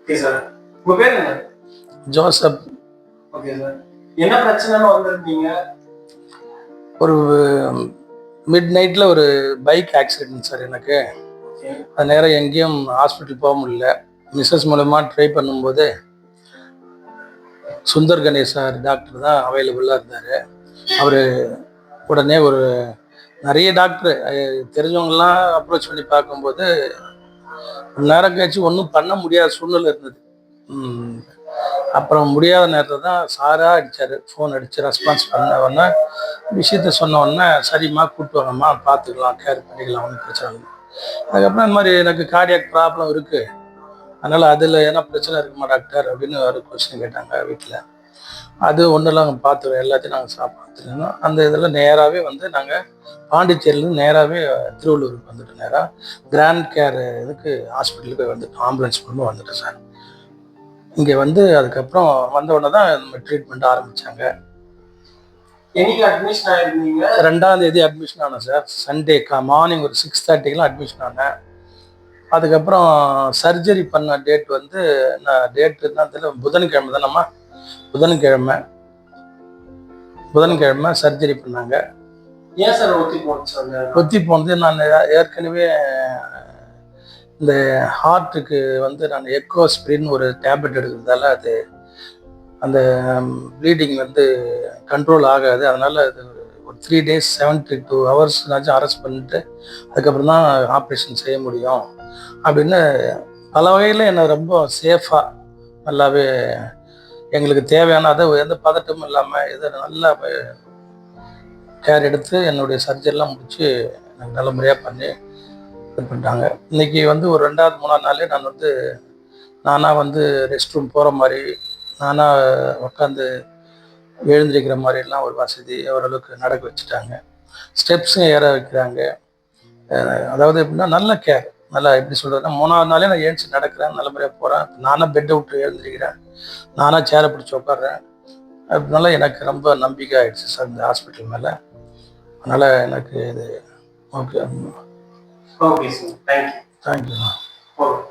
Okay sir. உங்க பேர் என்ன? ஜோசப். Okay sir. என்ன பிரச்சனைன்னு வந்திருந்தீங்க? ஒரு மிட் நைட்டில் ஒரு பைக் ஆக்சிடென்ட் சார் எனக்கு. அது நேரம் எங்கேயும் ஹாஸ்பிட்டல் போக முடியல. மிஸ்ஸஸ் மூலமா ட்ரை பண்ணும்போது சுந்தர் கணேஷ் சார் டாக்டர் தான் அவைலபிளாக இருந்தார். அவர் உடனே ஒரு நிறைய டாக்டர் தெரிஞ்சவங்கலாம் அப்ரோச் பண்ணி பார்க்கும்போது நேரம் கழிச்சு ஒன்றும் பண்ண முடியாத சூழ்நிலை இருந்தது. அப்புறம் முடியாத நேரத்தில் தான் சாராக அடித்தார். ஃபோன் அடித்து ரெஸ்பான்ஸ் பண்ண உடனே விஷயத்த சொன்ன உடனே சரிம்மா கூப்பிட்டு வாங்கம்மா, பார்த்துக்கலாம், கேர் பண்ணிக்கலாம், ஒன்றும் பிரச்சனை இல்லை. அதுக்கப்புறம் இந்த மாதிரி எனக்கு கார்டியாக் ப்ராப்ளம் இருக்குது, அதனால் அதில் என்ன பிரச்சனை இருக்குமா டாக்டர் அப்படின்னு ஒரு கொஸ்டின் கேட்டாங்க வீட்டில். அது ஒன்றும் நாங்கள் பார்த்துருவோம், எல்லாத்தையும் நாங்கள் பார்த்துருந்தோம். அந்த இதில் நேராகவே வந்து நாங்கள் பாண்டிச்சேரியிலேருந்து நேராகவே திருவள்ளூருக்கு வந்துட்டோம். நேராக கிராண்ட் கேர் இதுக்கு ஹாஸ்பிட்டலுக்கு போய் வந்துட்டோம். ஆம்புலன்ஸ் மூலமாக வந்துட்டோம் சார். இங்கே வந்து அதுக்கப்புறம் வந்த உடனே தான் நம்ம ட்ரீட்மெண்ட் ஆரம்பித்தாங்க. என்னைக்கு அட்மிஷன் ஆயிருந்தீங்க? 2ஆம் தேதி அட்மிஷன் ஆனேன் சார். சண்டே மார்னிங் ஒரு 6:30க்கெலாம் அட்மிஷன் ஆனேன். அதுக்கப்புறம் சர்ஜரி பண்ண டேட் வந்து நான் டேட்டு தான் தெரியல, புதன்கிழமை தானம்மா, புதன்கிழமை சர்ஜரி பண்ணாங்க. ஏன் சார் ஒத்தி போச்சு? ஒத்தி போனது நான் ஏற்கனவே இந்த ஹார்ட்டுக்கு வந்து நான் எக்கோஸ்பிரின் ஒரு டேப்லெட் எடுக்கிறதால அது அந்த ப்ளீடிங் வந்து கண்ட்ரோல் ஆகாது. அதனால் அது ஒரு 3 days 72 hours அரெஸ்ட் பண்ணிட்டு அதுக்கப்புறம் தான் ஆப்ரேஷன் செய்ய முடியும் அப்படின்னு பல வகையில் என்னை ரொம்ப சேஃபாக நல்லாவே எங்களுக்கு தேவையான அதை எந்த பதட்டமும் இல்லாமல் இதை நல்லா கேர் எடுத்து என்னுடைய சர்ஜரிலாம் முடித்து எனக்கு நல்ல முறையாக பண்ணி இது பண்ணிட்டாங்க. இன்றைக்கி வந்து ஒரு 2வது 3வது நாளே நான் வந்து நானாக வந்து ரெஸ்ட் ரூம் போகிற மாதிரி, நானாக உட்காந்து எழுந்திருக்கிற மாதிரிலாம் ஒரு வசதி ஓரளவுக்கு நடக்க வச்சுட்டாங்க. ஸ்டெப்ஸும் ஏற வைக்கிறாங்க. அதாவது எப்படின்னா நல்ல கேர், நல்லா எப்படி சொல்கிறதுனா 3வது நாளே நான் எழுந்துச்சு நடக்கிறேன், நல்ல முறையாக போகிறேன், நானாக பெட்டை விட்டு எழுந்திருக்கிறேன், நானாக சேரை பிடிச்சி உட்காடுறேன். அதனால எனக்கு ரொம்ப நம்பிக்கை ஆகிடுச்சு சார் இந்த ஹாஸ்பிட்டல் மேலே. அதனால் எனக்கு இது okay. Okay sir, thank you. Thank you. Okay.